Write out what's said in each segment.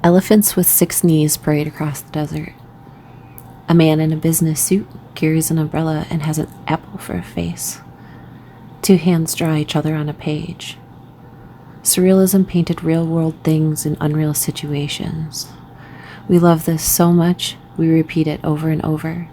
Elephants with 6 knees parade across the desert. A man in a business suit carries an umbrella and has an apple for a face. 2 hands draw each other on a page. Surrealism painted real-world things in unreal situations. We love this so much, we repeat it over and over,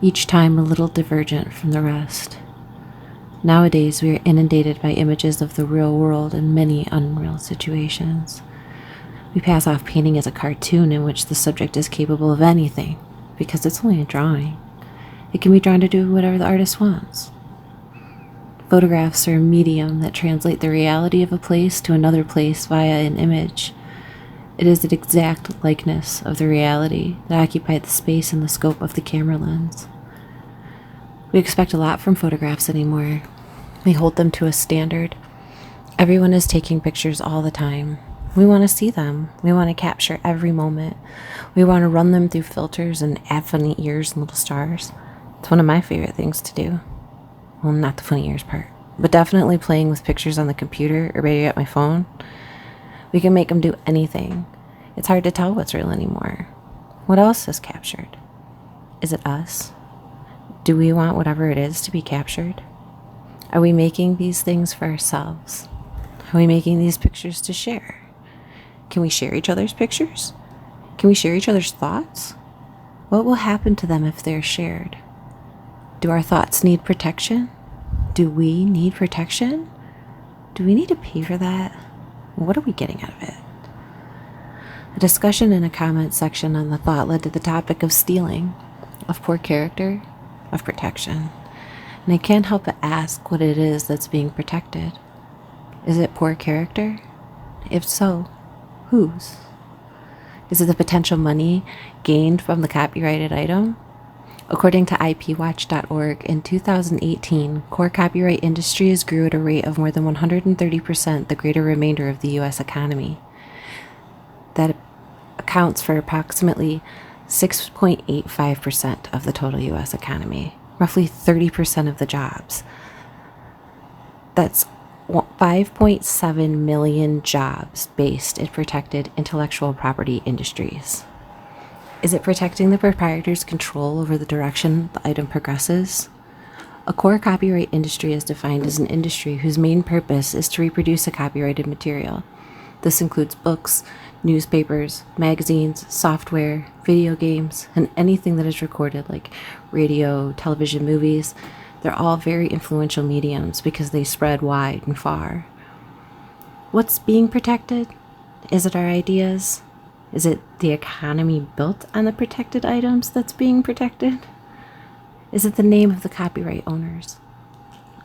each time a little divergent from the rest. Nowadays, we are inundated by images of the real world in many unreal situations. We pass off painting as a cartoon in which the subject is capable of anything, because it's only a drawing. It can be drawn to do whatever the artist wants. Photographs are a medium that translate the reality of a place to another place via an image. It is an exact likeness of the reality that occupied the space and the scope of the camera lens. We expect a lot from photographs anymore. We hold them to a standard. Everyone is taking pictures all the time. We want to see them. We want to capture every moment. We want to run them through filters and add funny ears and little stars. It's one of my favorite things to do. Well, not the funny ears part, but definitely playing with pictures on the computer or maybe at my phone. We can make them do anything. It's hard to tell what's real anymore. What else is captured? Is it us? Do we want whatever it is to be captured? Are we making these things for ourselves? Are we making these pictures to share? Can we share each other's pictures? Can we share each other's thoughts? What will happen to them if they're shared? Do our thoughts need protection? Do we need protection? Do we need to pay for that? What are we getting out of it? A discussion in a comment section on the thought led to the topic of stealing, of poor character, of protection. And I can't help but ask what it is that's being protected. Is it poor character? If so, whose? Is it the potential money gained from the copyrighted item? According to IPWatch.org, in 2018, core copyright industries grew at a rate of more than 130% the greater remainder of the U.S. economy. That accounts for approximately 6.85% of the total U.S. economy, roughly 30% of the jobs. That's 5.7 million jobs based in protected intellectual property industries. Is it protecting the proprietor's control over the direction the item progresses? A core copyright industry is defined as an industry whose main purpose is to reproduce a copyrighted material. This includes books, newspapers, magazines, software, video games, and anything that is recorded like radio, television, movies. They're all very influential mediums because they spread wide and far. What's being protected? Is it our ideas? Is it the economy built on the protected items that's being protected? Is it the name of the copyright owners?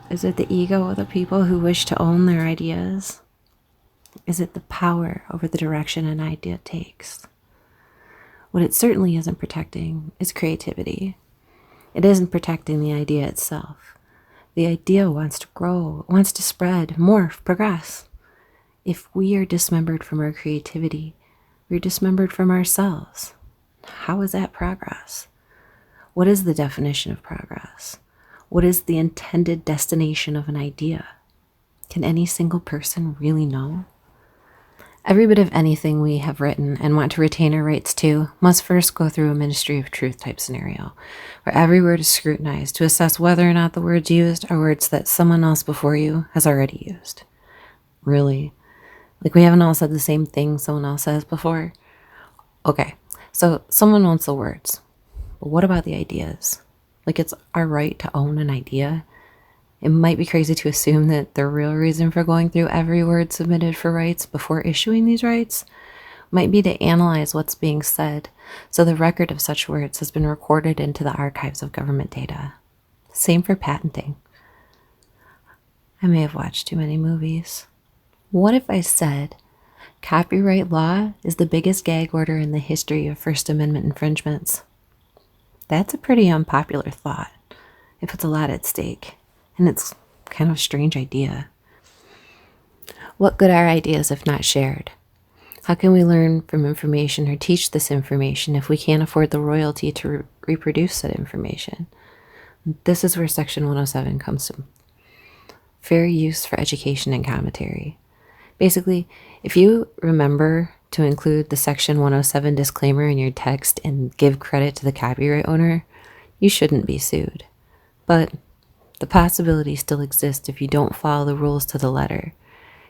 Is it the ego of the people who wish to own their ideas? Is it the power over the direction an idea takes? What it certainly isn't protecting is creativity. It isn't protecting the idea itself. The idea wants to grow, wants to spread, morph, progress. If we are dismembered from our creativity, we're dismembered from ourselves. How is that progress? What is the definition of progress? What is the intended destination of an idea? Can any single person really know? Every bit of anything we have written and want to retain our rights to must first go through a Ministry of Truth type scenario, where every word is scrutinized to assess whether or not the words used are words that someone else before you has already used. Really? Like we haven't all said the same thing someone else says before? Okay, so someone wants the words, but what about the ideas? Like it's our right to own an idea. It might be crazy to assume that the real reason for going through every word submitted for rights before issuing these rights might be to analyze what's being said, so the record of such words has been recorded into the archives of government data. Same for patenting. I may have watched too many movies. What if I said, copyright law is the biggest gag order in the history of First Amendment infringements? That's a pretty unpopular thought. It puts a lot at stake, and it's kind of a strange idea. What good are ideas if not shared? How can we learn from information or teach this information if we can't afford the royalty to reproduce that information? This is where Section 107 comes from. Fair use for education and commentary. Basically, if you remember to include the Section 107 disclaimer in your text and give credit to the copyright owner, you shouldn't be sued. But the possibility still exists if you don't follow the rules to the letter.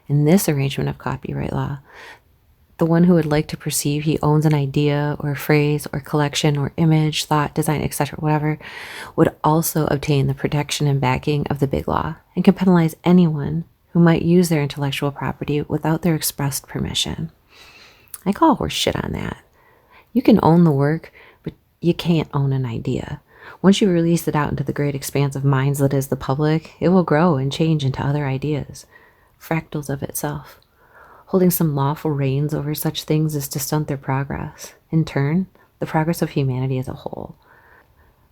In this arrangement of copyright law, the one who would like to perceive he owns an idea or phrase or collection or image, thought, design, etc., whatever, would also obtain the protection and backing of the big law and can penalize anyone who might use their intellectual property without their expressed permission. I call horse shit on that. You can own the work, but you can't own an idea. Once you release it out into the great expanse of minds that is the public, it will grow and change into other ideas, fractals of itself. Holding some lawful reins over such things is to stunt their progress. In turn, the progress of humanity as a whole.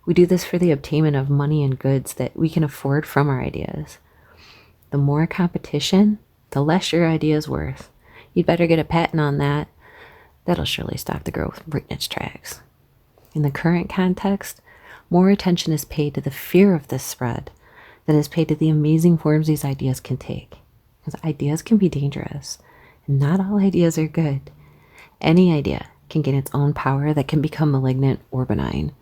We do this for the obtainment of money and goods that we can afford from our ideas. The more competition, the less your idea is worth. You'd better get a patent on that. That'll surely stop the growth right in its tracks. In the current context, more attention is paid to the fear of this spread than is paid to the amazing forms these ideas can take. Because ideas can be dangerous. Not all ideas are good. Any idea can gain its own power that can become malignant or benign.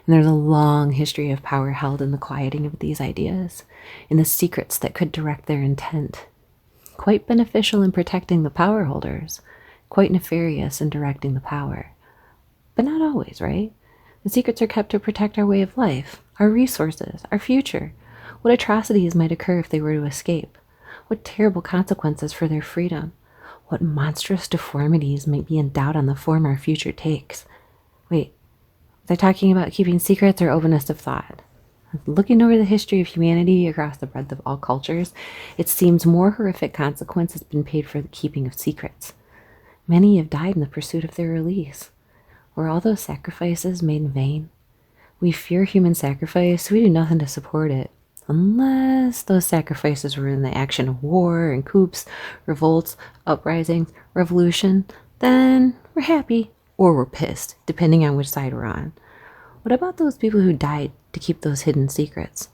And there's a long history of power held in the quieting of these ideas, in the secrets that could direct their intent. Quite beneficial in protecting the power holders, quite nefarious in directing the power. But not always, right? The secrets are kept to protect our way of life, our resources, our future. What atrocities might occur if they were to escape? What terrible consequences for their freedom? What monstrous deformities might be endowed on the form our future takes? Wait, was I talking about keeping secrets or openness of thought? Looking over the history of humanity across the breadth of all cultures, it seems more horrific consequence has been paid for the keeping of secrets. Many have died in the pursuit of their release. Were all those sacrifices made in vain? We fear human sacrifice, so we do nothing to support it. Unless those sacrifices were in the action of war and coups, revolts, uprisings, revolution, then we're happy or we're pissed, depending on which side we're on. What about those people who died to keep those hidden secrets?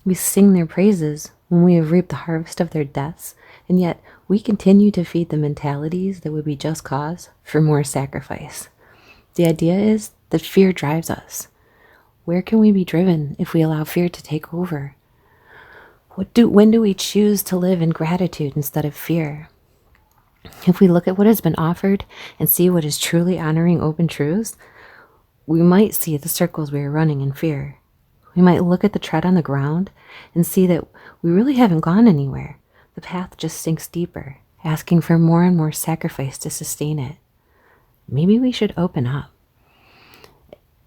We sing their praises when we have reaped the harvest of their deaths, and yet we continue to feed the mentalities that would be just cause for more sacrifice. The idea is that fear drives us. Where can we be driven if we allow fear to take over? When do we choose to live in gratitude instead of fear? If we look at what has been offered and see what is truly honoring open truths, we might see the circles we are running in fear. We might look at the tread on the ground and see that we really haven't gone anywhere. The path just sinks deeper, asking for more and more sacrifice to sustain it. Maybe we should open up.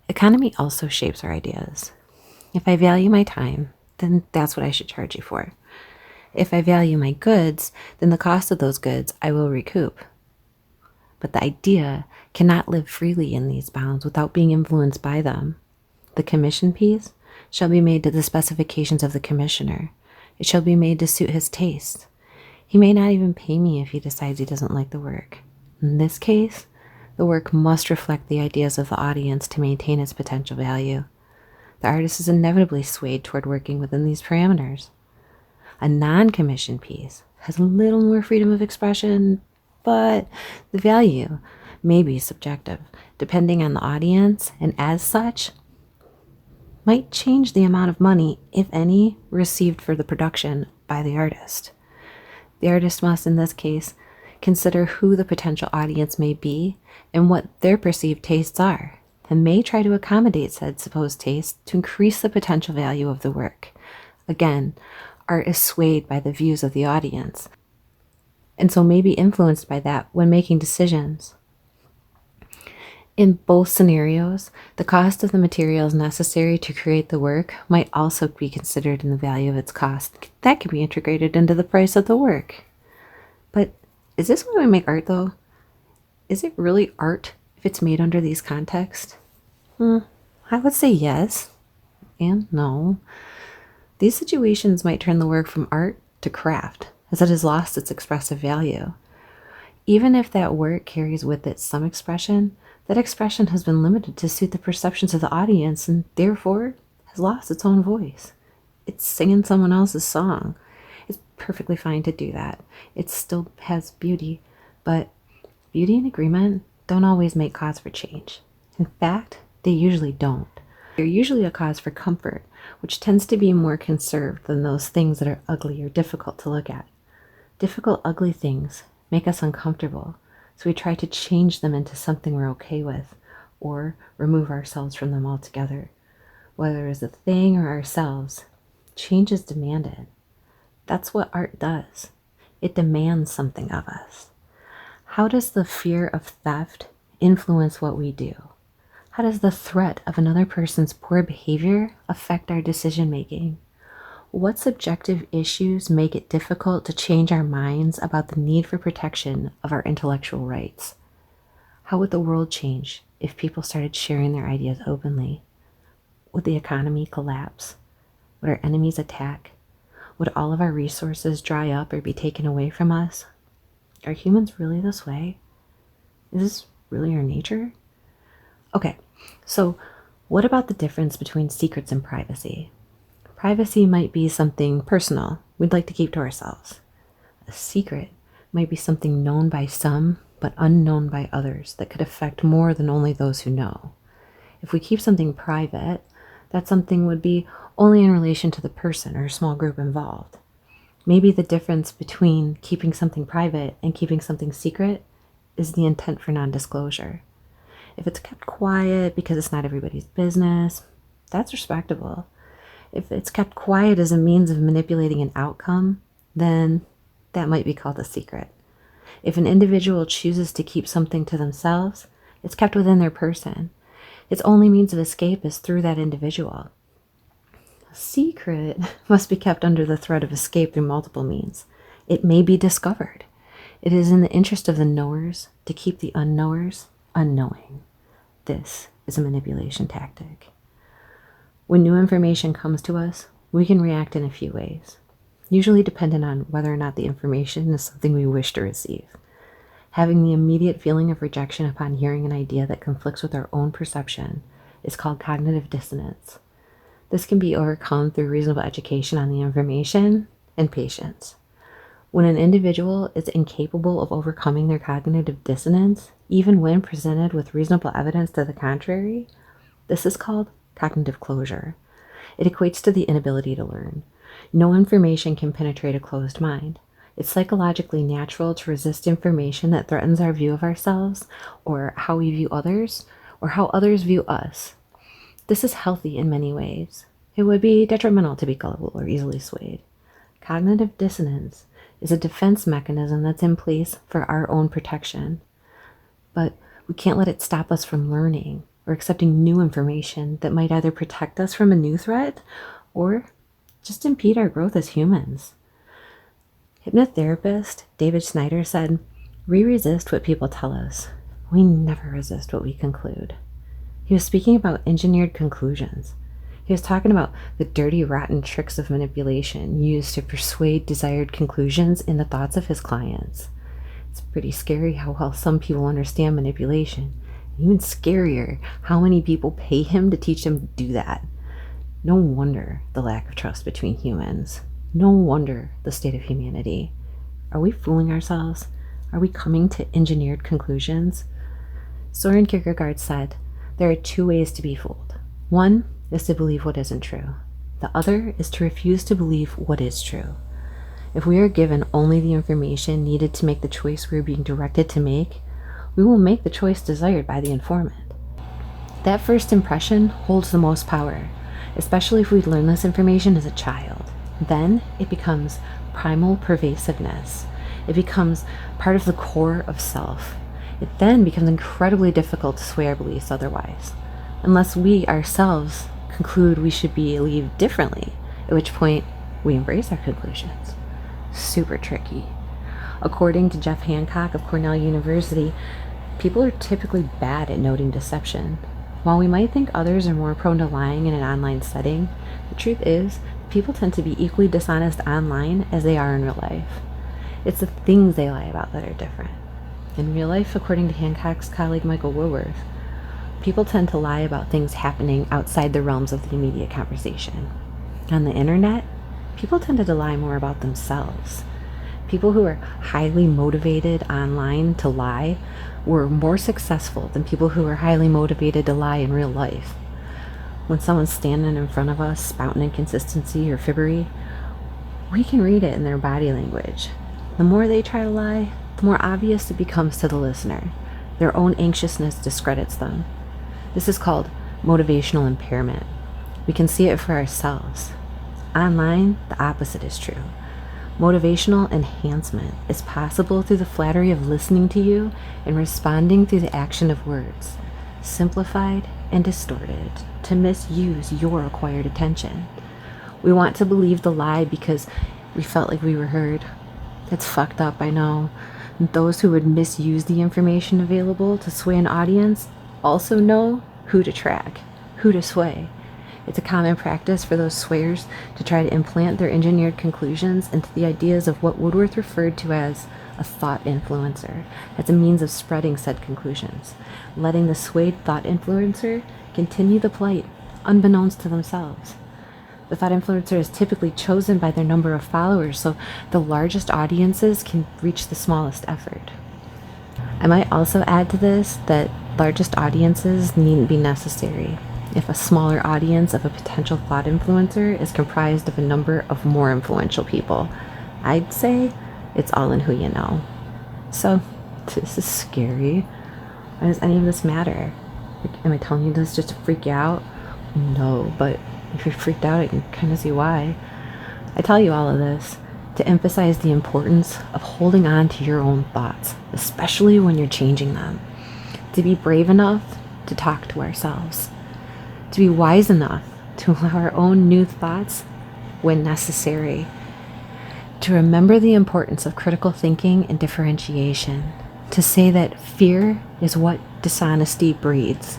Economy also shapes our ideas. If I value my time, then that's what I should charge you for. If I value my goods, then the cost of those goods I will recoup. But the idea cannot live freely in these bounds without being influenced by them. The commission piece shall be made to the specifications of the commissioner. It shall be made to suit his taste. He may not even pay me if he decides he doesn't like the work. In this case, the work must reflect the ideas of the audience to maintain its potential value. The artist is inevitably swayed toward working within these parameters. A non-commissioned piece has a little more freedom of expression, but the value may be subjective, depending on the audience, and as such, might change the amount of money, if any, received for the production by the artist. The artist must, in this case, consider who the potential audience may be and what their perceived tastes are, and may try to accommodate said supposed tastes to increase the potential value of the work. Again, art is swayed by the views of the audience, and so may be influenced by that when making decisions. In both scenarios, the cost of the materials necessary to create the work might also be considered in the value of its cost. That can be integrated into the price of the work. But is this why we make art, though? Is it really art if it's made under these contexts? I would say yes and no. These situations might turn the work from art to craft, as it has lost its expressive value. Even if that work carries with it some expression, that expression has been limited to suit the perceptions of the audience and therefore has lost its own voice. It's singing someone else's song. It's perfectly fine to do that. It still has beauty, but Beauty and agreement don't always make cause for change. In fact, they usually don't. They're usually a cause for comfort, which tends to be more conserved than those things that are ugly or difficult to look at. Difficult, ugly things make us uncomfortable, so we try to change them into something we're okay with, or remove ourselves from them altogether. Whether it's a thing or ourselves, change is demanded. That's what art does. It demands something of us. How does the fear of theft influence what we do? How does the threat of another person's poor behavior affect our decision making? What subjective issues make it difficult to change our minds about the need for protection of our intellectual rights? How would the world change if people started sharing their ideas openly? Would the economy collapse? Would our enemies attack? Would all of our resources dry up or be taken away from us? Are humans really this way? Is this really our nature? Okay, so what about the difference between secrets and privacy? Privacy might be something personal we'd like to keep to ourselves. A secret might be something known by some but unknown by others that could affect more than only those who know. If we keep something private, that something would be only in relation to the person or small group involved. Maybe the difference between keeping something private and keeping something secret is the intent for non-disclosure. If it's kept quiet because it's not everybody's business, that's respectable. If it's kept quiet as a means of manipulating an outcome, then that might be called a secret. If an individual chooses to keep something to themselves, it's kept within their person. Its only means of escape is through that individual. A secret must be kept under the threat of escape through multiple means. It may be discovered. It is in the interest of the knowers to keep the unknowers unknowing. This is a manipulation tactic. When new information comes to us, we can react in a few ways, usually dependent on whether or not the information is something we wish to receive. Having the immediate feeling of rejection upon hearing an idea that conflicts with our own perception is called cognitive dissonance. This can be overcome through reasonable education on the information and patience. When an individual is incapable of overcoming their cognitive dissonance, even when presented with reasonable evidence to the contrary, this is called cognitive closure. It equates to the inability to learn. No information can penetrate a closed mind. It's psychologically natural to resist information that threatens our view of ourselves, or how we view others, or how others view us. This is healthy in many ways. It would be detrimental to be gullible or easily swayed. Cognitive dissonance is a defense mechanism that's in place for our own protection. But we can't let it stop us from learning or accepting new information that might either protect us from a new threat or just impede our growth as humans. Hypnotherapist David Snyder said, "We resist what people tell us. We never resist what we conclude." He was speaking about engineered conclusions. He was talking about the dirty, rotten tricks of manipulation used to persuade desired conclusions in the thoughts of his clients. It's pretty scary how well some people understand manipulation. Even scarier, how many people pay him to teach them to do that. No wonder the lack of trust between humans. No wonder the state of humanity. Are we fooling ourselves? Are we coming to engineered conclusions? Soren Kierkegaard said, "There are two ways to be fooled. One is to believe what isn't true. The other is to refuse to believe what is true." If we are given only the information needed to make the choice we are being directed to make, we will make the choice desired by the informant. That first impression holds the most power, especially if we learn this information as a child. Then it becomes primal pervasiveness. It becomes part of the core of self. It then becomes incredibly difficult to sway our beliefs otherwise, unless we ourselves conclude we should believe differently, at which point we embrace our conclusions. Super tricky. According to Jeff Hancock of Cornell University, people are typically bad at noting deception. While we might think others are more prone to lying in an online setting, the truth is people tend to be equally dishonest online as they are in real life. It's the things they lie about that are different. In real life, according to Hancock's colleague Michael Woolworth, people tend to lie about things happening outside the realms of the immediate conversation. On the internet, people tend to lie more about themselves. People who are highly motivated online to lie were more successful than people who are highly motivated to lie in real life. When someone's standing in front of us spouting inconsistency or fibbery, we can read it in their body language. The more they try to lie, the more obvious it becomes to the listener. Their own anxiousness discredits them. This is called motivational impairment. We can see it for ourselves. Online, the opposite is true. Motivational enhancement is possible through the flattery of listening to you and responding through the action of words, simplified and distorted to misuse your acquired attention. We want to believe the lie because we felt like we were heard. That's fucked up, I know. Those who would misuse the information available to sway an audience also know who to track, who to sway. It's a common practice for those swayers to try to implant their engineered conclusions into the ideas of what Woodworth referred to as a thought influencer, as a means of spreading said conclusions, letting the swayed thought influencer continue the plight, unbeknownst to themselves. The thought influencer is typically chosen by their number of followers, so the largest audiences can reach the smallest effort. I might also add to this that largest audiences needn't be necessary if a smaller audience of a potential thought influencer is comprised of a number of more influential people. I'd say it's all in who you know. So, this is scary. Why does any of this matter? Am I telling you this just to freak you out? No, but if you're freaked out, I can kind of see why. I tell you all of this to emphasize the importance of holding on to your own thoughts, especially when you're changing them. To be brave enough to talk to ourselves. To be wise enough to allow our own new thoughts when necessary. To remember the importance of critical thinking and differentiation. To say that fear is what dishonesty breeds.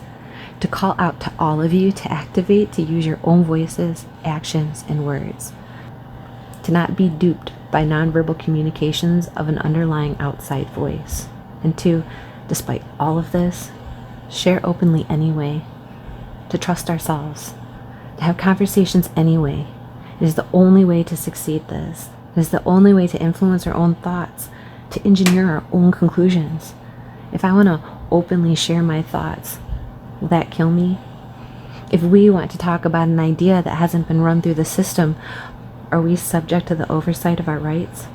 To call out to all of you to activate, to use your own voices, actions, and words. To not be duped by nonverbal communications of an underlying outside voice. And to, despite all of this, share openly anyway. To trust ourselves. To have conversations anyway. It is the only way to succeed this. It is the only way to influence our own thoughts. To engineer our own conclusions. If I want to openly share my thoughts, will that kill me? If we want to talk about an idea that hasn't been run through the system, are we subject to the oversight of our rights?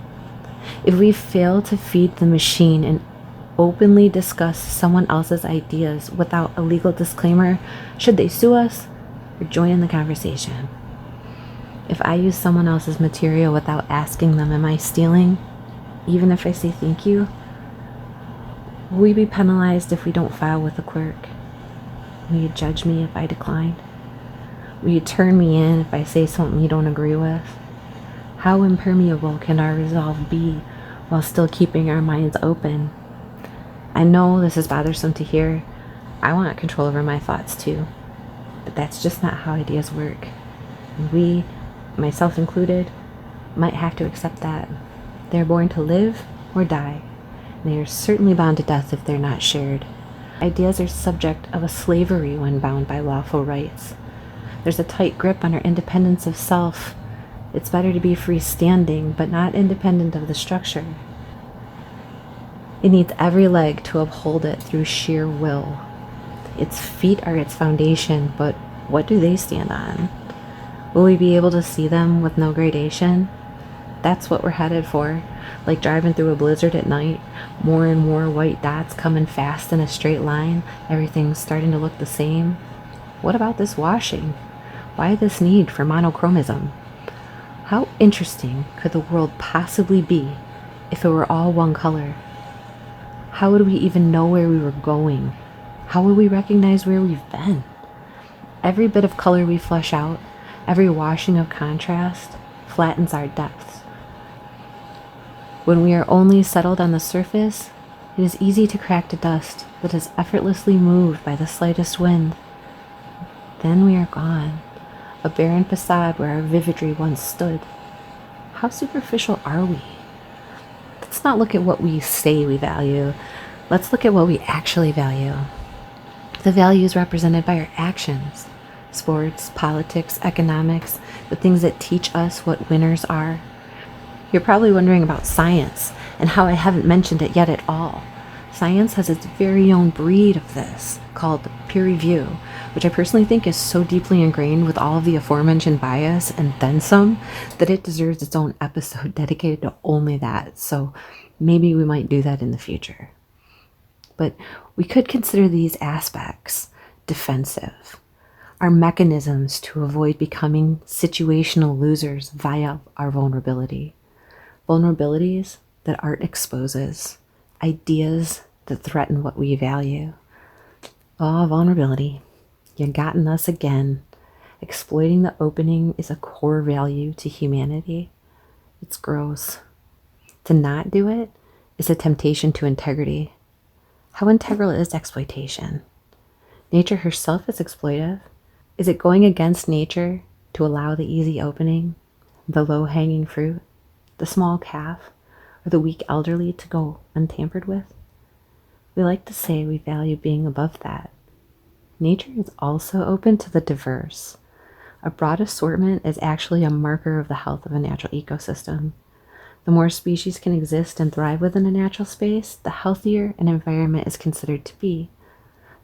If we fail to feed the machine and openly discuss someone else's ideas without a legal disclaimer, should they sue us or join in the conversation? If I use someone else's material without asking them, am I stealing? Even if I say thank you, will we be penalized if we don't file with the clerk? Will you judge me if I decline? Will you turn me in if I say something you don't agree with? How impermeable can our resolve be while still keeping our minds open? I know this is bothersome to hear. I want control over my thoughts too. But that's just not how ideas work. And we, myself included, might have to accept that. They're born to live or die. And they are certainly bound to death if they're not shared. Ideas are subject of a slavery when bound by lawful rights. There's a tight grip on our independence of self. It's better to be freestanding, but not independent of the structure. It needs every leg to uphold it through sheer will. Its feet are its foundation, but what do they stand on? Will we be able to see them with no gradation? That's what we're headed for. Like driving through a blizzard at night, more and more white dots coming fast in a straight line, everything's starting to look the same. What about this washing? Why this need for monochromism? How interesting could the world possibly be if it were all one color? How would we even know where we were going? How would we recognize where we've been? Every bit of color we flush out, every washing of contrast, flattens our depths. When we are only settled on the surface, it is easy to crack to dust that is effortlessly moved by the slightest wind. Then we are gone, a barren facade where our vividry once stood. How superficial are we? Let's not look at what we say we value. Let's look at what we actually value. The values represented by our actions. Sports, politics, economics, the things that teach us what winners are. You're probably wondering about science and how I haven't mentioned it yet at all. Science has its very own breed of this, called peer review, which I personally think is so deeply ingrained with all of the aforementioned bias and then some that it deserves its own episode dedicated to only that. So maybe we might do that in the future. But we could consider these aspects defensive, our mechanisms to avoid becoming situational losers via our vulnerability. Vulnerabilities that art exposes, ideas that threaten what we value. Oh, vulnerability. You gotten us again. Exploiting the opening is a core value to humanity. It's gross. To not do it is a temptation to integrity. How integral is exploitation? Nature herself is exploitive. Is it going against nature to allow the easy opening, the low-hanging fruit, the small calf, or the weak elderly to go untampered with? We like to say we value being above that. Nature is also open to the diverse. A broad assortment is actually a marker of the health of a natural ecosystem. The more species can exist and thrive within a natural space, the healthier an environment is considered to be.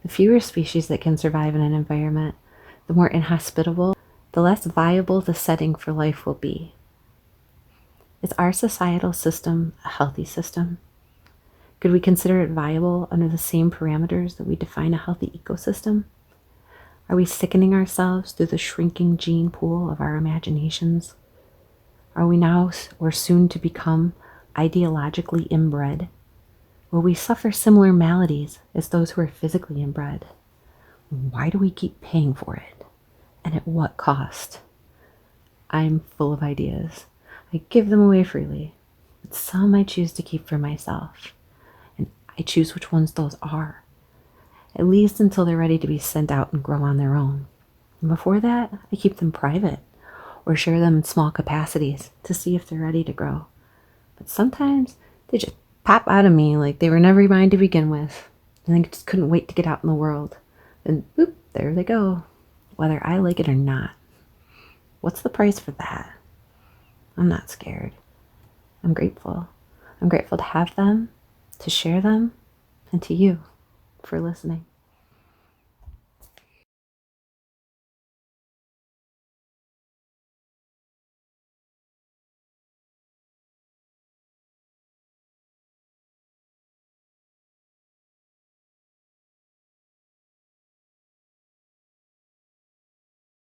The fewer species that can survive in an environment, the more inhospitable, the less viable the setting for life will be. Is our societal system a healthy system? Could we consider it viable under the same parameters that we define a healthy ecosystem? Are we sickening ourselves through the shrinking gene pool of our imaginations? Are we now or soon to become ideologically inbred? Will we suffer similar maladies as those who are physically inbred? Why do we keep paying for it? And at what cost? I'm full of ideas. I give them away freely, but some I choose to keep for myself. And I choose which ones those are, at least until they're ready to be sent out and grow on their own. And before that, I keep them private or share them in small capacities to see if they're ready to grow. But sometimes they just pop out of me like they were never mine to begin with, and I just couldn't wait to get out in the world. And boop, there they go, whether I like it or not. What's the price for that? I'm not scared. I'm grateful. I'm grateful to have them, to share them, and to you for listening.